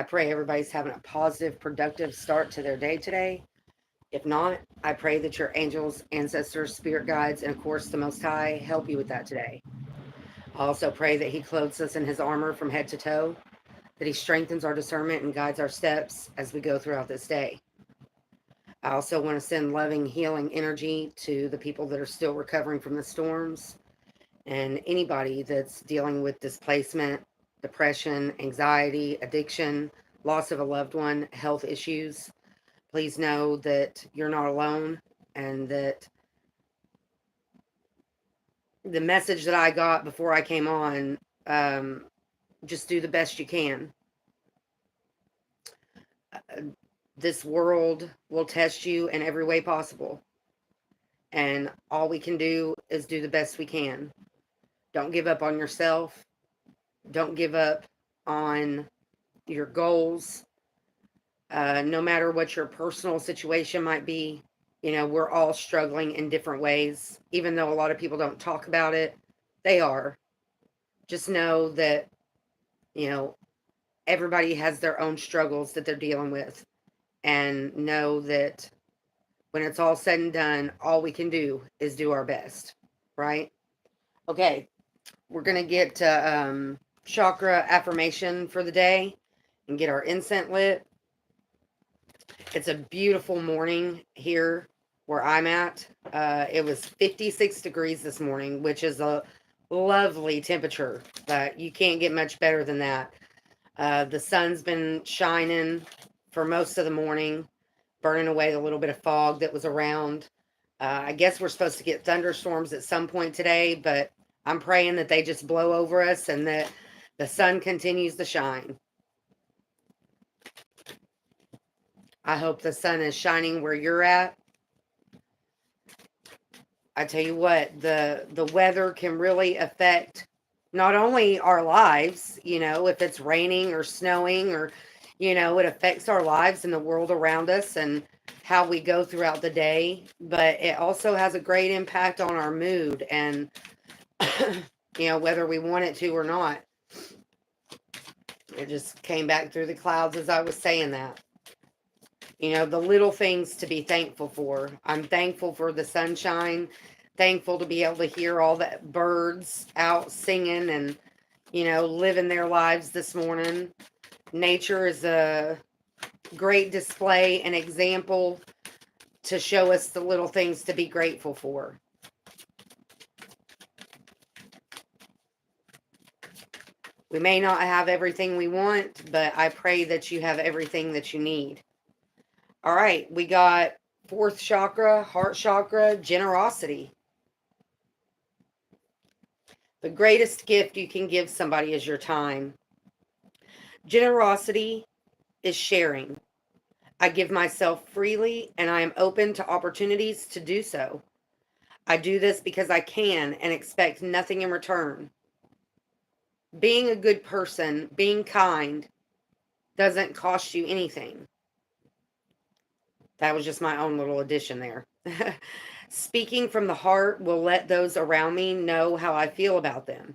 I pray everybody's having a positive, productive start to their day today. If not, I pray that your angels, ancestors, spirit guides, and of course the Most High help you with that today. I also pray that He clothes us in His armor from head to toe, that He strengthens our discernment and guides our steps as we go throughout this day. I also want to send loving, healing energy to the people that are still recovering from the storms and anybody that's dealing with displacement, depression, anxiety, addiction, loss of a loved one, health issues. Please know that you're not alone and that the message that I got before I came on, just do the best you can. This world will test you in every way possible. And all we can do is do the best we can. Don't give up on yourself. Don't give up on your goals. No matter what your personal situation might be, we're all struggling in different ways. Even though a lot of people don't talk about it, they are. Just know that, everybody has their own struggles that they're dealing with. And know that when it's all said and done, all we can do is do our best, right? Okay, we're going to get chakra affirmation for the day and get our incense lit. It's a beautiful morning here where I'm at. It was 56 degrees this morning, which is a lovely temperature. You can't get much better than that. The sun's been shining for most of the morning, burning away the little bit of fog that was around. I guess we're supposed to get thunderstorms at some point today, but I'm praying that they just blow over us and that the sun continues to shine. I hope the sun is shining where you're at. I tell you what, the weather can really affect not only our lives, if it's raining or snowing or, it affects our lives and the world around us and how we go throughout the day, but it also has a great impact on our mood and, whether we want it to or not. It just came back through the clouds as I was saying that. The little things to be thankful for. I'm thankful for the sunshine, thankful to be able to hear all the birds out singing and, living their lives this morning. Nature is a great display and example to show us the little things to be grateful for. We may not have everything we want, but I pray that you have everything that you need. All right, we got fourth chakra, heart chakra, generosity. The greatest gift you can give somebody is your time. Generosity is sharing. I give myself freely and I am open to opportunities to do so. I do this because I can and expect nothing in return. Being a good person, being kind, doesn't cost you anything. That was just my own little addition there. Speaking from the heart will let those around me know how I feel about them.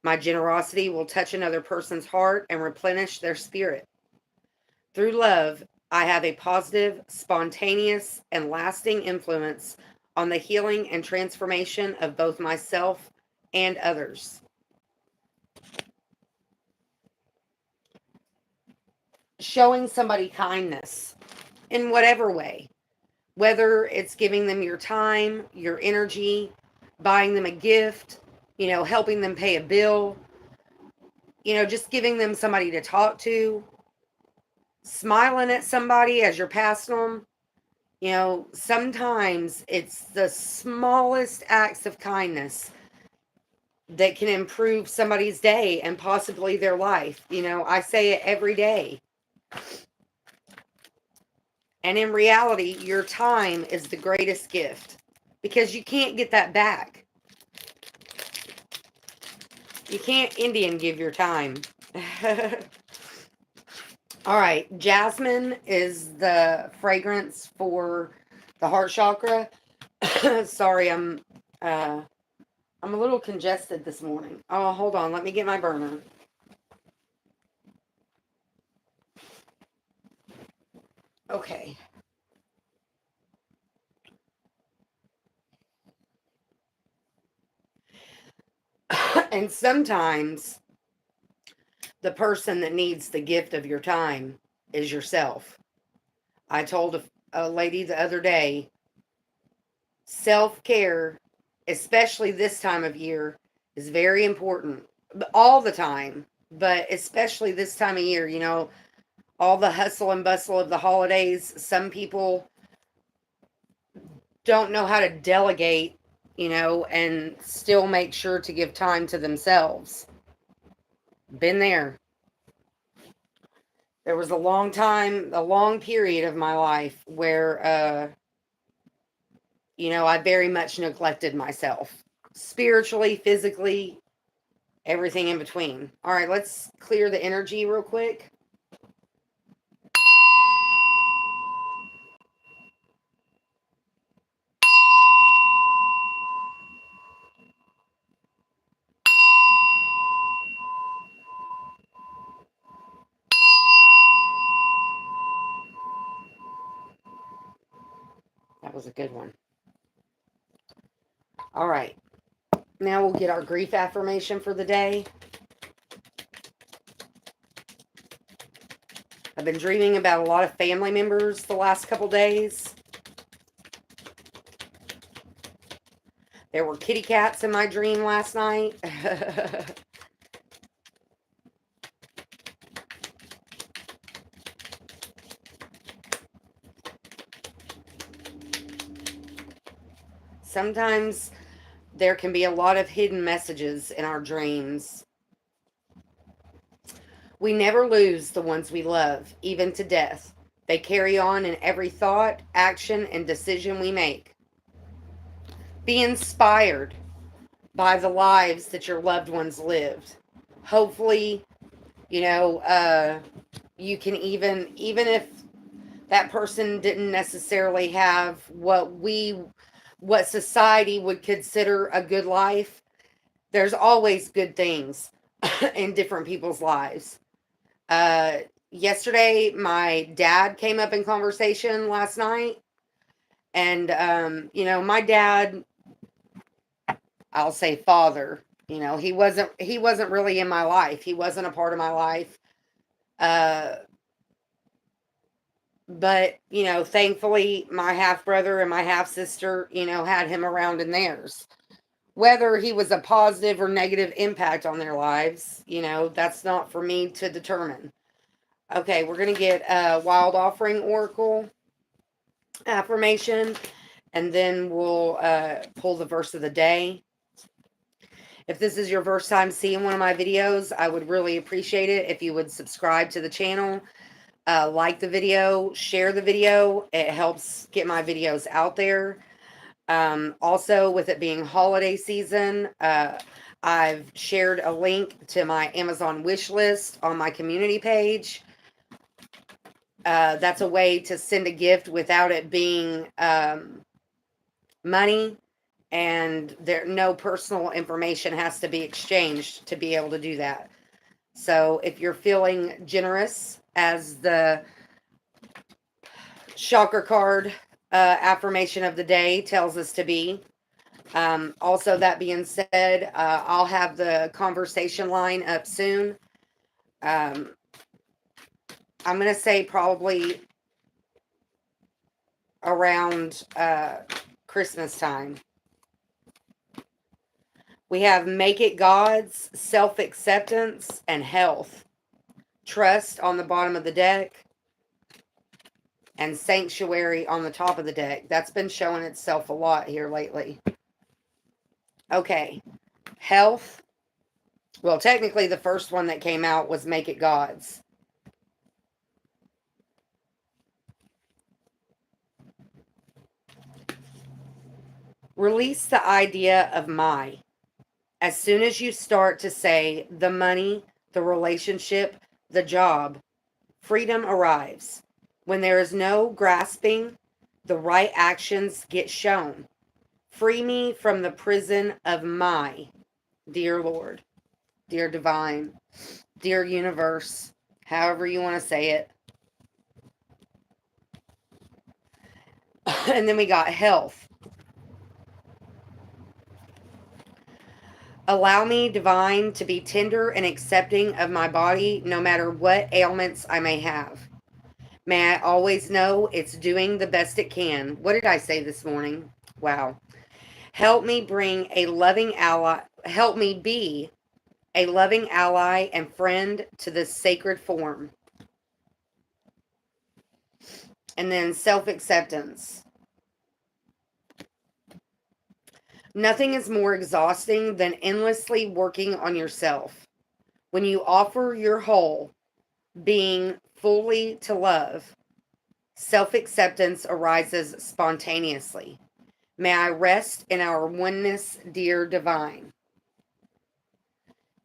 My generosity will touch another person's heart and replenish their spirit. Through love, I have a positive, spontaneous, and lasting influence on the healing and transformation of both myself and others. Showing somebody kindness in whatever way, whether it's giving them your time, your energy, buying them a gift, helping them pay a bill, just giving them somebody to talk to, smiling at somebody as you're passing them. Sometimes it's the smallest acts of kindness that can improve somebody's day and possibly their life. I say it every day. And in reality, your time is the greatest gift because you can't get that back. You can't Indian give your time. All right, jasmine is the fragrance for the heart chakra. Sorry, I'm a little congested this morning. Oh, hold on, let me get my burner. Okay. And sometimes the person that needs the gift of your time is yourself. I told a lady the other day, self-care, especially this time of year, is very important. All the time, but especially this time of year, all the hustle and bustle of the holidays. Some people don't know how to delegate, and still make sure to give time to themselves. Been there. There was a long period of my life where, I very much neglected myself, spiritually, physically, everything in between. All right, let's clear the energy real quick. That was a good one. All right. Now we'll get our grief affirmation for the day. I've been dreaming about a lot of family members the last couple days. There were kitty cats in my dream last night. Sometimes there can be a lot of hidden messages in our dreams. We never lose the ones we love, even to death. They carry on in every thought, action, and decision we make. Be inspired by the lives that your loved ones lived. Hopefully, you can even if that person didn't necessarily have what society would consider a good life, there's always good things in different people's lives. Yesterday, my dad came up in conversation last night, and my dad, I'll say father, he wasn't really in my life. He wasn't a part of my life. Uh, but thankfully, my half brother and my half sister, had him around in theirs. Whether he was a positive or negative impact on their lives, that's not for me to determine. Okay, we're going to get a Wild Offering Oracle affirmation, and then we'll pull the verse of the day. If this is your first time seeing one of my videos, I would really appreciate it if you would subscribe to the channel, like the video, share the video. It helps get my videos out there. Also, with it being holiday season, I've shared a link to my Amazon wish list on my community page. That's a way to send a gift without it being money, and no personal information has to be exchanged to be able to do that. So if you're feeling generous, as the chakra card affirmation of the day tells us to be. Also, that being said, I'll have the conversation line up soon. I'm going to say probably around Christmas time. We have Make It God's, Self-Acceptance, and Health. Trust on the bottom of the deck. And Sanctuary on the top of the deck. That's been showing itself a lot here lately. Okay. Health. Well, technically the first one that came out was Make It God's. Release the idea of my. As soon as you start to say the money, the relationship, the job, freedom arrives. When there is no grasping, the right actions get shown. Free me from the prison of my, dear Lord, dear divine, dear universe, however you want to say it. And then we got health. Allow me, divine, to be tender and accepting of my body, no matter what ailments I may have. May I always know it's doing the best it can. What did I say this morning? Wow. Help me bring a loving ally. Help me be a loving ally and friend to this sacred form. And then self-acceptance. Nothing is more exhausting than endlessly working on yourself. When you offer your whole being fully to love, self-acceptance arises spontaneously. May I rest in our oneness, dear divine.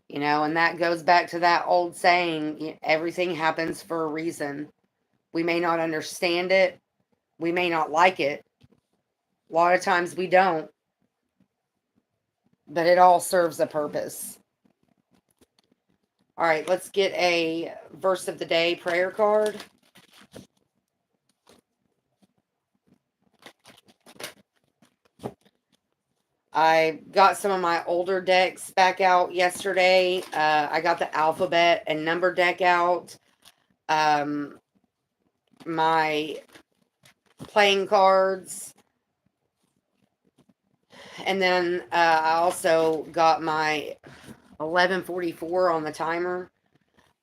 You know, and that goes back to that old saying, everything happens for a reason. We may not understand it. We may not like it. A lot of times we don't. But it all serves a purpose. All right, let's get a verse of the day prayer card. I got some of my older decks back out yesterday. I got the alphabet and number deck out. My playing cards. And then I also got my 1144 on the timer.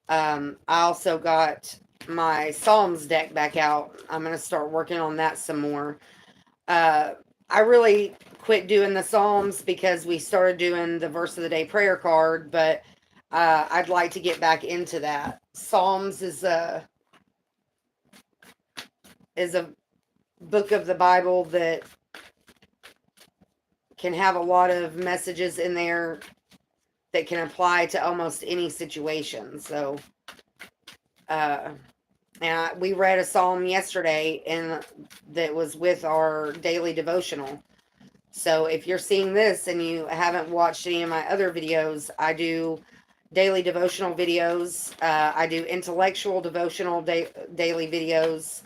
I also got my Psalms deck back out. I'm going to start working on that some more. I really quit doing the Psalms because we started doing the verse of the day prayer card, but I'd like to get back into that. Psalms is a book of the Bible that can have a lot of messages in there that can apply to almost any situation. So, and we read a psalm yesterday, and that was with our daily devotional. So if you're seeing this and you haven't watched any of my other videos, I do daily devotional videos. I do intellectual devotional daily videos.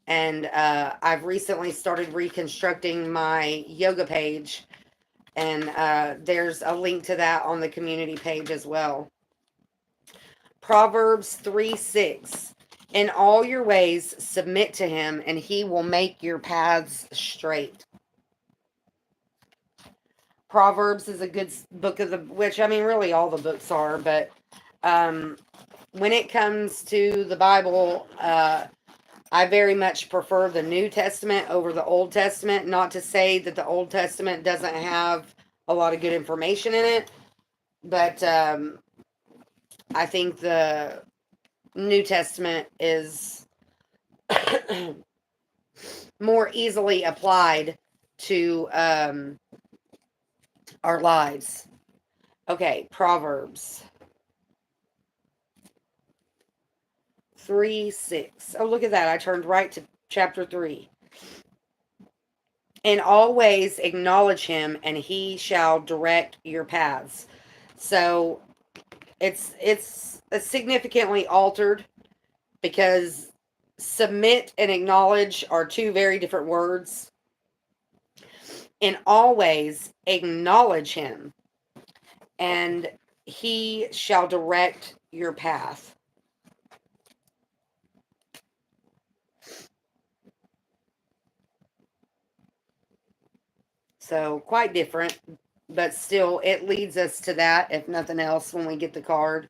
And I've recently started reconstructing my yoga page. And there's a link to that on the community page as well. Proverbs 3:6. In all your ways, submit to him, and he will make your paths straight. Proverbs is a good book of the, which, I mean, really all the books are, but when it comes to the Bible, I very much prefer the New Testament over the Old Testament. Not to say that the Old Testament doesn't have a lot of good information in it, but I think the New Testament is more easily applied to our lives. Okay, Proverbs 3:6. Oh, look at that. I turned right to chapter 3. In all ways acknowledge him, and he shall direct your paths. So it's significantly altered, because submit and acknowledge are two very different words. In all ways acknowledge him, and he shall direct your path. So quite different, but still it leads us to that, if nothing else, when we get the card.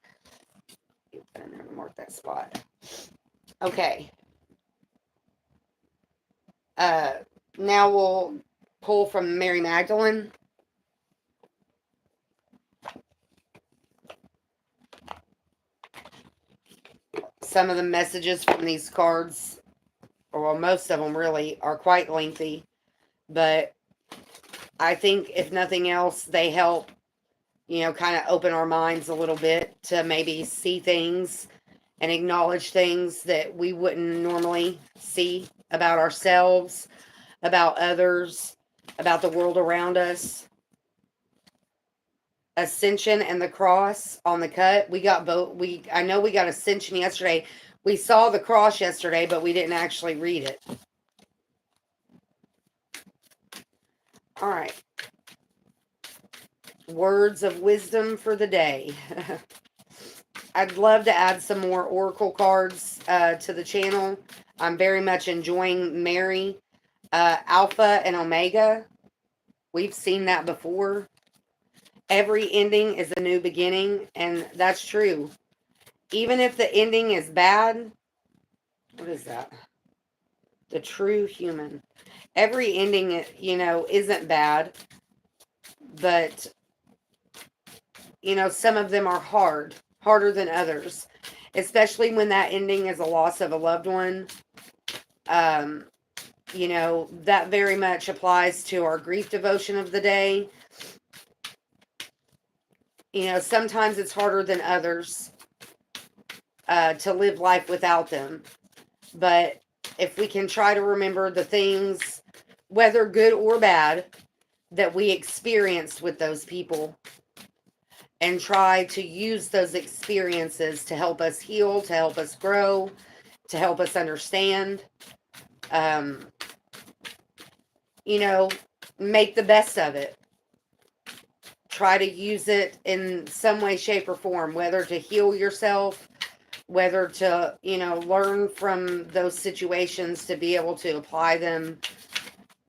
I'm going to mark that spot. Okay. Now we'll pull from Mary Magdalene. Some of the messages from these cards, or well, most of them really, are quite lengthy, but I think if nothing else, they help, kind of open our minds a little bit to maybe see things and acknowledge things that we wouldn't normally see about ourselves, about others, about the world around us. Ascension and the cross on the cut. We got both. I know we got Ascension yesterday. We saw the cross yesterday, but we didn't actually read it. All right. Words of wisdom for the day. I'd love to add some more oracle cards to the channel. I'm very much enjoying Mary, Alpha, and Omega. We've seen that before. Every ending is a new beginning, and that's true. Even if the ending is bad, what is that? The true human. Every ending, isn't bad, but, some of them are harder than others, especially when that ending is a loss of a loved one. That very much applies to our grief devotion of the day. Sometimes it's harder than others to live life without them. But if we can try to remember the things, whether good or bad, that we experienced with those people, and try to use those experiences to help us heal, to help us grow, to help us understand, make the best of it. Try to use it in some way, shape, or form, whether to heal yourself, whether to, learn from those situations to be able to apply them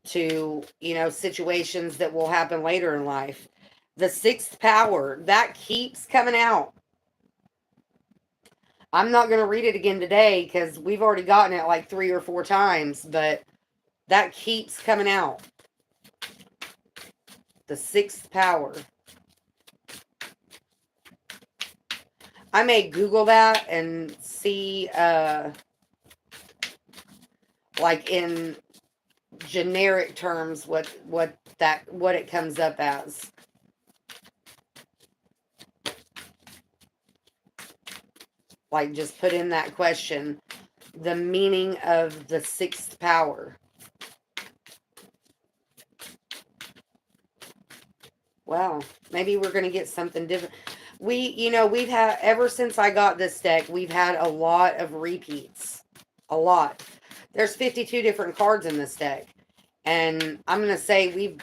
to, situations that will happen later in life. The sixth power, that keeps coming out. I'm not going to read it again today because we've already gotten it like 3 or 4 times, but that keeps coming out. The sixth power. I may Google that and see, like in generic terms, what it comes up as. Like, just put in that question, the meaning of the sixth power. Well, maybe we're going to get something different. We've had, ever since I got this deck, we've had a lot of repeats. A lot. There's 52 different cards in this deck. And I'm going to say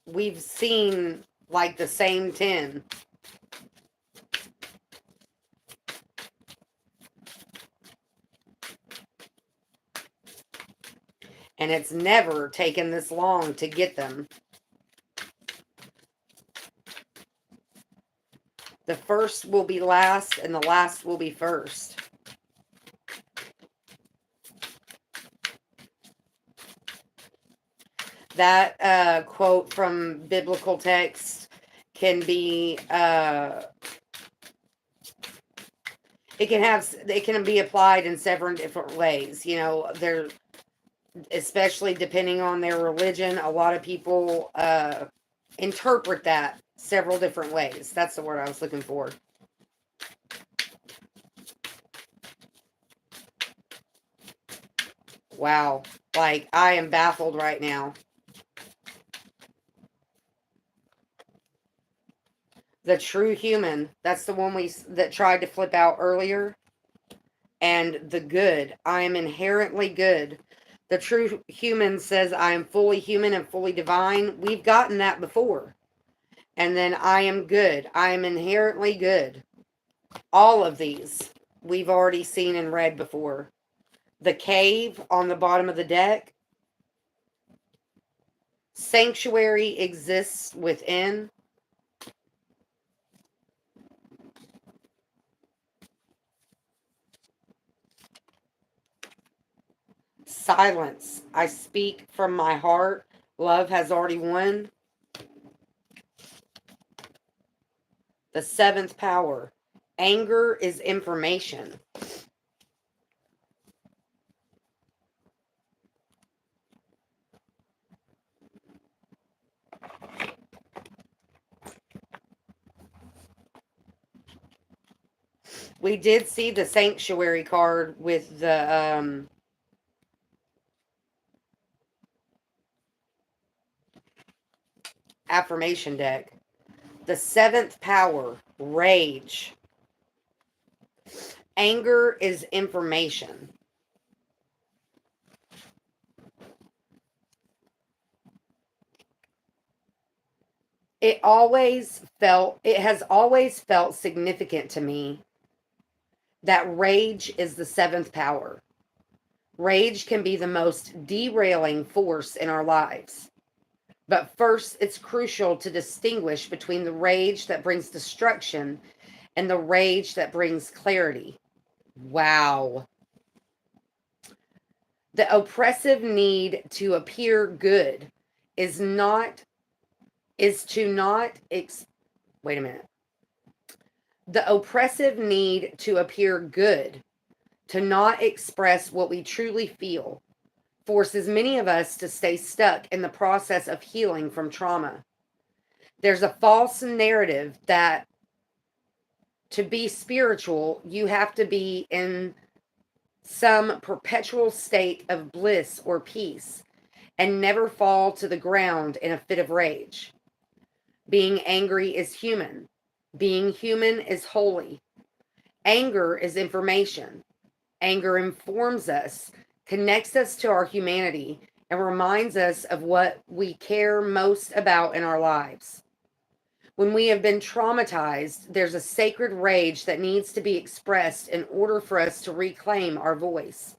we've seen like the same 10. And it's never taken this long to get them. The first will be last, and the last will be first. That quote from biblical text can be, it can be applied in several different ways. There, especially depending on their religion, a lot of people interpret that several different ways. That's the word I was looking for. Wow. Like, I am baffled right now. The true human. That's the one that tried to flip out earlier. And the good. I am inherently good. The true human says I am fully human and fully divine. We've gotten that before. And then I am good. I am inherently good. All of these we've already seen and read before. The cave on the bottom of the deck. Sanctuary exists within. Silence. I speak from my heart. Love has already won. The seventh power. Anger is information. We did see the sanctuary card with the affirmation deck. The seventh power, rage. Anger is information. it has always felt significant to me that rage is the seventh power. Rage can be the most derailing force in our lives. But first, it's crucial to distinguish between the rage that brings destruction and the rage that brings clarity. Wow. The oppressive need to appear good is not, is to not, wait a minute. The oppressive need to appear good, to not express what we truly feel, forces many of us to stay stuck in the process of healing from trauma. There's a false narrative that to be spiritual, you have to be in some perpetual state of bliss or peace and never fall to the ground in a fit of rage. Being angry is human. Being human is holy. Anger is information. Anger informs us, connects us to our humanity, and reminds us of what we care most about in our lives. When we have been traumatized, there's a sacred rage that needs to be expressed in order for us to reclaim our voice.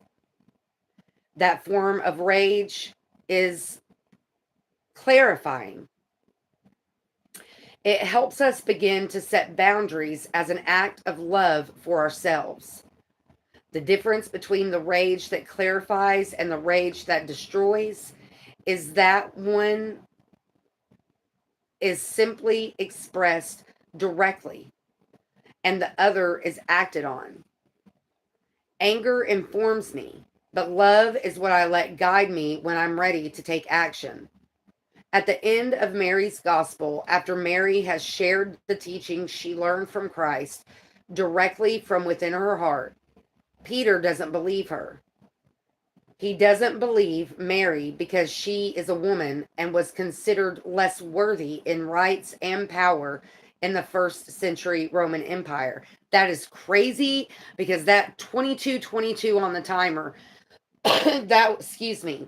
That form of rage is clarifying. It helps us begin to set boundaries as an act of love for ourselves. The difference between the rage that clarifies and the rage that destroys is that one is simply expressed directly and the other is acted on. Anger informs me, but love is what I let guide me when I'm ready to take action. At the end of Mary's gospel, after Mary has shared the teachings she learned from Christ directly from within her heart, Peter doesn't believe her. He doesn't believe Mary because she is a woman and was considered less worthy in rights and power in the first century Roman Empire. That is crazy because that 22:22 on the timer, excuse me,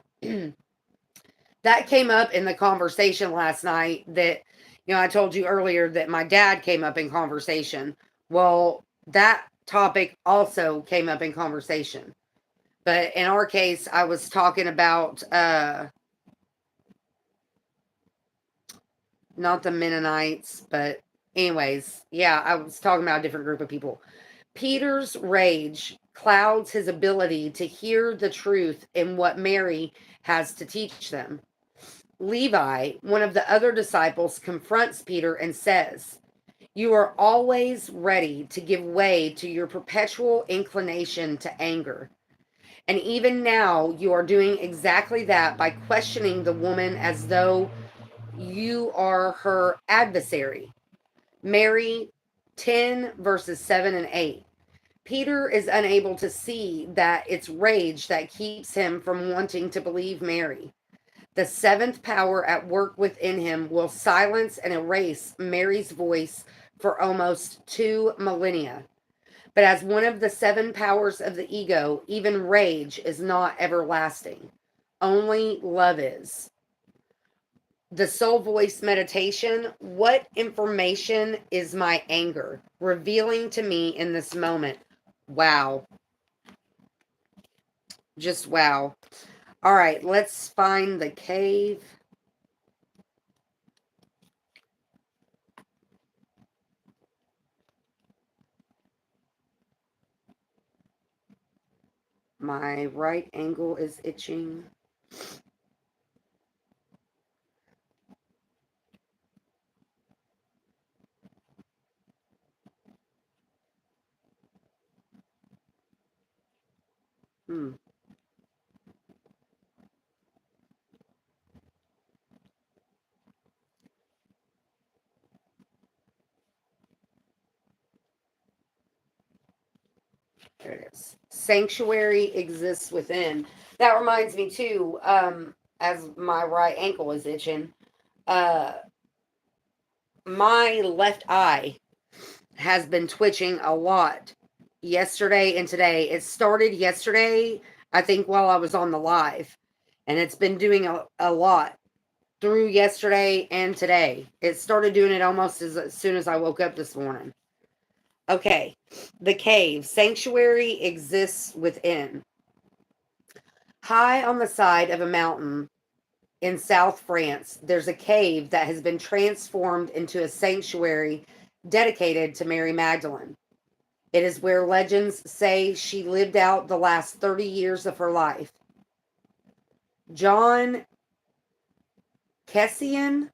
that came up in the conversation last night that, I told you earlier that my dad came up in conversation. Well, that topic also came up in conversation. But in our case, I was talking about not the Mennonites, but anyways, yeah, I was talking about a different group of people. Peter's rage clouds his ability to hear the truth in what Mary has to teach them. Levi, one of the other disciples, confronts Peter and says, "You are always ready to give way to your perpetual inclination to anger. And even now, you are doing exactly that by questioning the woman as though you are her adversary." Mary 10, verses 7 and 8. Peter is unable to see that it's rage that keeps him from wanting to believe Mary. The seventh power at work within him will silence and erase Mary's voice for almost 2 millennia. But as one of the 7 powers of the ego, even rage is not everlasting. Only love is. The soul voice meditation. What information is my anger revealing to me in this moment? Wow. Just wow. All right, let's find the cave. My right ankle is itching. There it is. Sanctuary exists within. That reminds me too, as my right ankle is itching, uh, my left eye has been twitching a lot yesterday and today. It started yesterday, I think, while I was on the live, and it's been doing a lot. through yesterday and today. It started doing it almost as soon as I woke up this morning. Okay, the cave. Sanctuary exists within. High on the side of a mountain in South France, there's a cave that has been transformed into a sanctuary dedicated to Mary Magdalene. It is where legends say she lived out the last 30 years of her life. John Cassian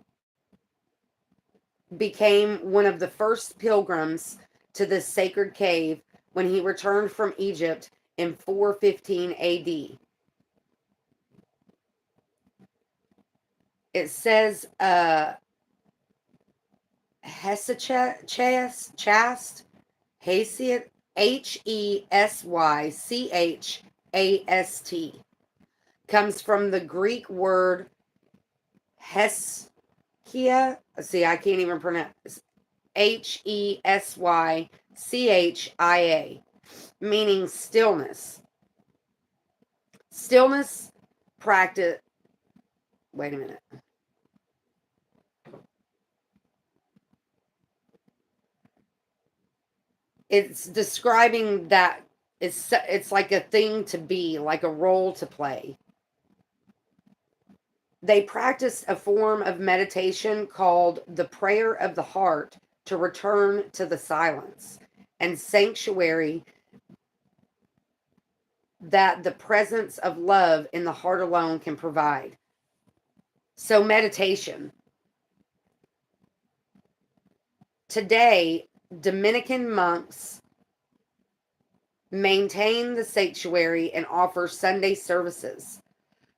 became one of the first pilgrims to this sacred cave when he returned from Egypt in 415 AD. It says Hesychast, Hesychast, comes from the Greek word Hesychia. See, I can't even pronounce Hesychia, meaning stillness. Stillness practice. Wait a minute. It's describing that it's like a thing to be, like a role to play. They practiced a form of meditation called the prayer of the heart to return to the silence and sanctuary that the presence of love in the heart alone can provide. So, meditation. Today, Dominican monks maintain the sanctuary and offer Sunday services.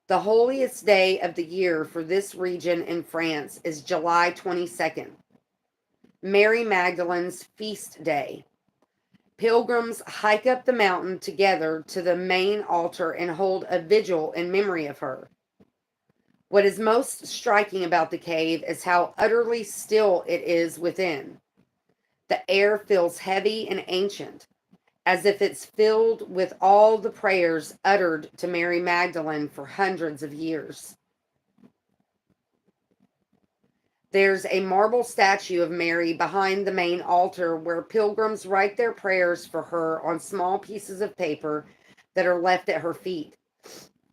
The holiest day of the year for this region in France is July 22nd, Mary Magdalene's feast day. Pilgrims hike up the mountain together to the main altar and hold a vigil in memory of her. What is most striking about the cave is how utterly still it is within. The air feels heavy and ancient, as if it's filled with all the prayers uttered to Mary Magdalene for hundreds of years. There's a marble statue of Mary behind the main altar where pilgrims write their prayers for her on small pieces of paper that are left at her feet.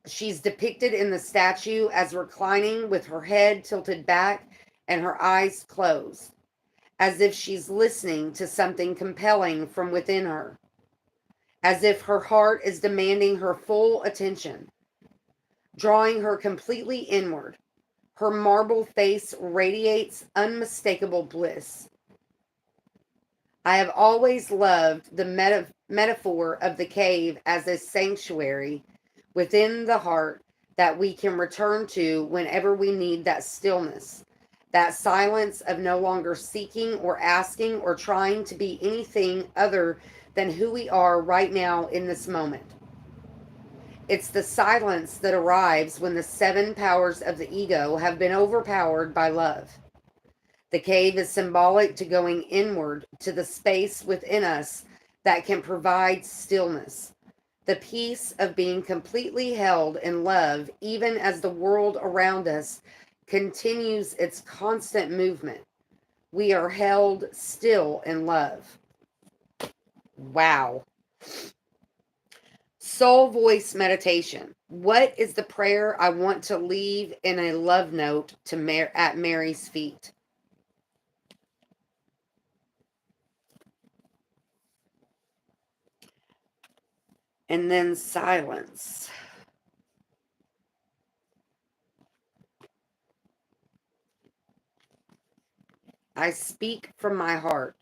She's depicted in the statue as reclining with her head tilted back and her eyes closed, as if she's listening to something compelling from within her, as if her heart is demanding her full attention, drawing her completely inward. Her marble face radiates unmistakable bliss. I have always loved the metaphor of the cave as a sanctuary within the heart that we can return to whenever we need that stillness, that silence of no longer seeking or asking or trying to be anything other than who we are right now in this moment. It's the silence that arrives when the 7 powers of the ego have been overpowered by love. The cave is symbolic to going inward to the space within us that can provide stillness, the peace of being completely held in love, even as the world around us continues its constant movement. We are held still in love. Wow. Soul voice meditation. What is the prayer I want to leave in a love note to at Mary's feet? And then silence. I speak from my heart.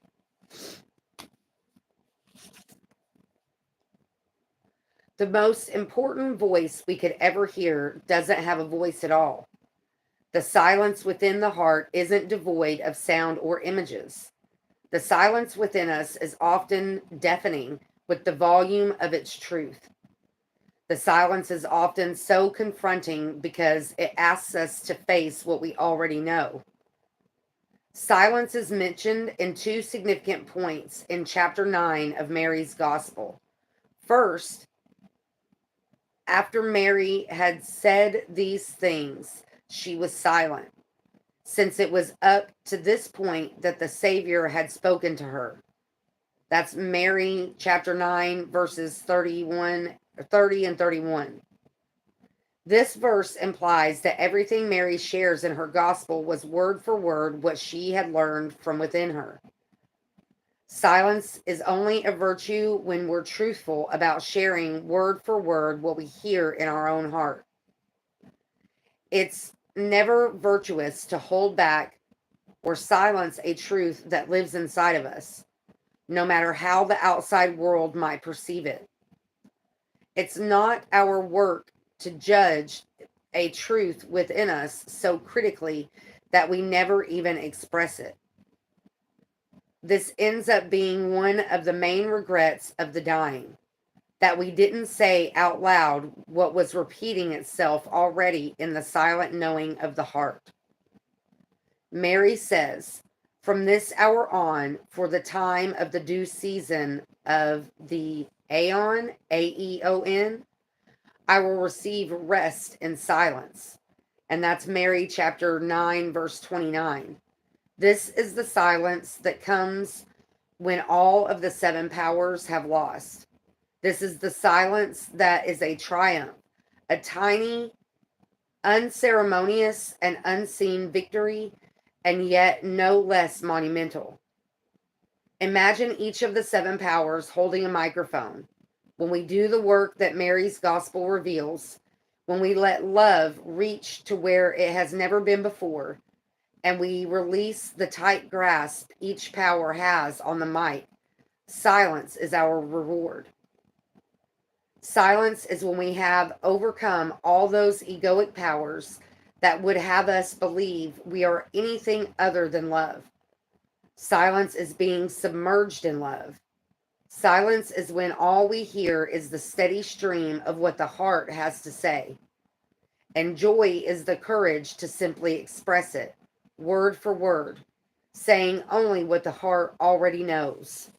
The most important voice we could ever hear doesn't have a voice at all. The silence within the heart isn't devoid of sound or images. The silence within us is often deafening with the volume of its truth. The silence is often so confronting because it asks us to face what we already know. Silence is mentioned in 2 significant points in chapter 9 of Mary's Gospel. First, after Mary had said these things, she was silent, since it was up to this point that the Savior had spoken to her. That's Mary chapter 9, verses 30 and 31. This verse implies that everything Mary shares in her gospel was word for word what she had learned from within her. Silence is only a virtue when we're truthful about sharing word for word what we hear in our own heart. It's never virtuous to hold back or silence a truth that lives inside of us, no matter how the outside world might perceive it. It's not our work to judge a truth within us so critically that we never even express it. This ends up being one of the main regrets of the dying, that we didn't say out loud what was repeating itself already in the silent knowing of the heart. Mary says, "From this hour on, for the time of the due season of the Aeon, Aeon, I will receive rest in silence." And that's Mary chapter 9, verse 29. This is the silence that comes when all of the seven powers have lost. This is the silence that is a triumph, a tiny, unceremonious, and unseen victory, and yet no less monumental. Imagine each of the seven powers holding a microphone. When we do the work that Mary's gospel reveals, when we let love reach to where it has never been before, and we release the tight grasp each power has on the mic, silence is our reward. Silence is when we have overcome all those egoic powers that would have us believe we are anything other than love. Silence is being submerged in love. Silence is when all we hear is the steady stream of what the heart has to say. And joy is the courage to simply express it, word for word, saying only what the heart already knows.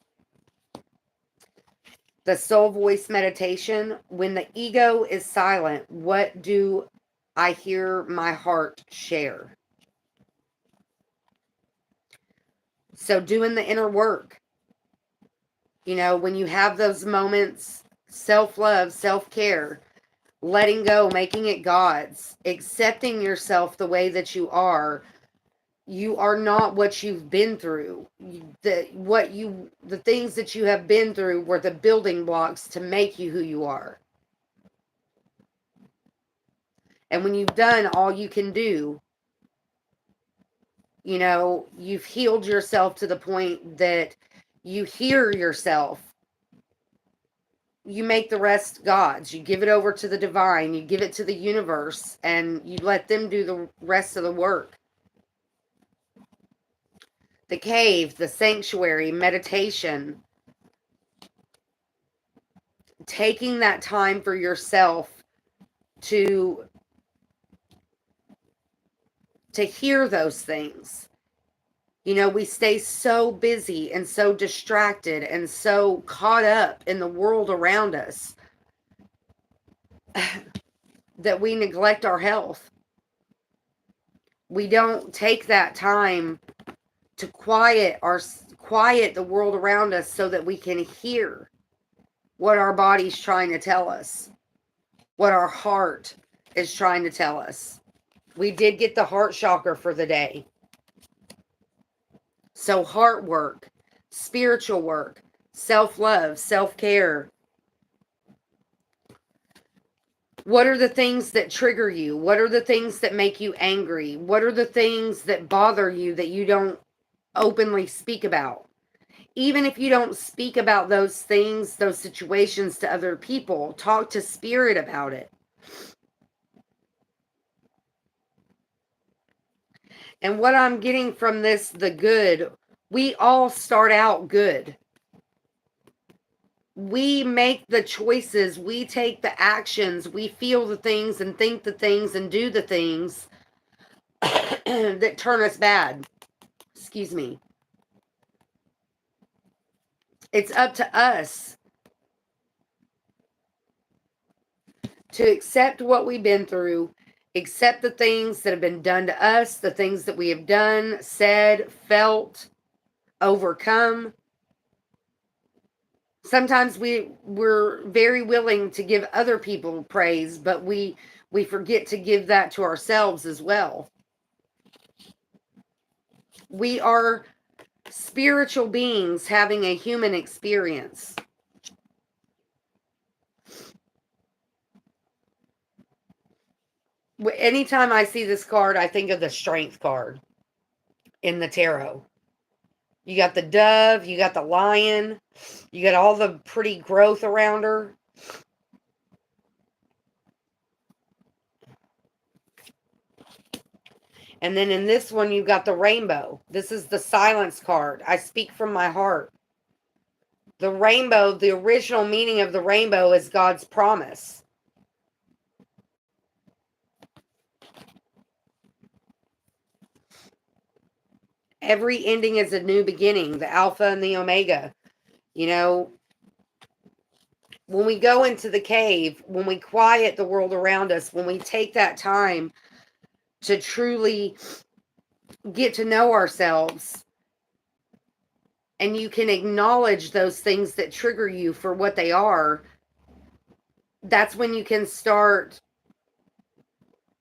The soul voice meditation: when the ego is silent, what do I hear my heart share? So doing the inner work, when you have those moments, self-love, self-care, letting go, making it God's, accepting yourself the way that you are not what you've been through. The things that you have been through were the building blocks to make you who you are. And when you've done all you can do, you've healed yourself to the point that you hear yourself. You make the rest God's. You give it over to the divine. You give it to the universe, and you let them do the rest of the work. The cave, the sanctuary, meditation, taking that time for yourself to hear those things. We stay so busy and so distracted and so caught up in the world around us that we neglect our health. We don't take that time to quiet the world around us so that we can hear what our body's trying to tell us, what our heart is trying to tell us. We did get the heart chakra for the day. So heart work, spiritual work, self-love, self-care. What are the things that trigger you? What are the things that make you angry? What are the things that bother you that you don't openly speak about? Even if you don't speak about those things, those situations to other people, talk to spirit about it. And what I'm getting from this, the good, we all start out good. We make the choices, we take the actions, we feel the things and think the things and do the things that turn us bad. Excuse me. It's up to us to accept what we've been through, Accept the things that have been done to us, the things that we have done, said, felt, overcome. Sometimes we're very willing to give other people praise, but we forget to give that to ourselves as well. We are spiritual beings having a human experience. Anytime I see this card, I think of the Strength card in the tarot. You got the dove, you got the lion, you got all the pretty growth around her. And then in this one, you've got the rainbow. This is the silence card. I speak from my heart. The rainbow, the original meaning of the rainbow is God's promise. Every ending is a new beginning, the Alpha and the Omega. You know, when we go into the cave, when we quiet the world around us, when we take that time to truly get to know ourselves, and you can acknowledge those things that trigger you for what they are, that's when you can start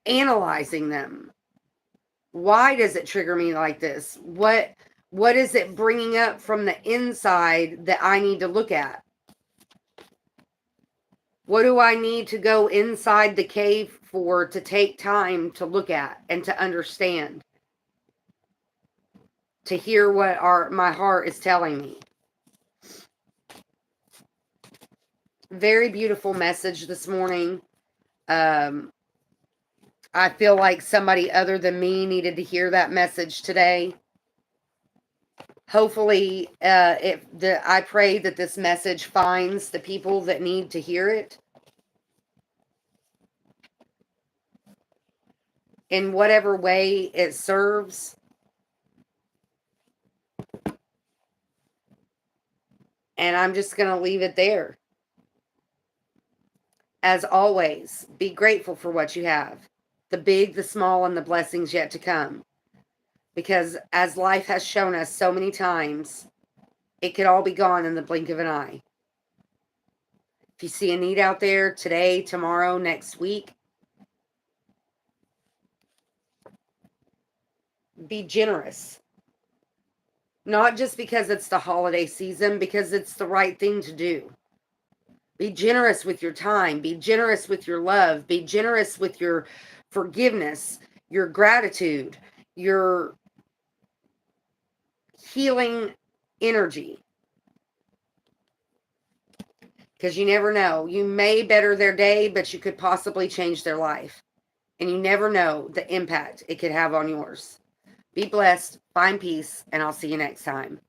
analyzing them. Why does it trigger me like this? What is it bringing up from the inside that I need to look at? What do I need to go inside the cave for, to take time to look at and to understand? To hear what my heart is telling me. Very beautiful message this morning. I feel like somebody other than me needed to hear that message today. Hopefully, I pray that this message finds the people that need to hear it. In whatever way it serves. And I'm just going to leave it there. As always, be grateful for what you have. The big, the small, and the blessings yet to come. Because as life has shown us so many times, it could all be gone in the blink of an eye. If you see a need out there today, tomorrow, next week, be generous. Not just because it's the holiday season, because it's the right thing to do. Be generous with your time. Be generous with your love. Be generous with your forgiveness, your gratitude, your healing energy. Because you never know. You may better their day, but you could possibly change their life. And you never know the impact it could have on yours. Be blessed, find peace, and I'll see you next time.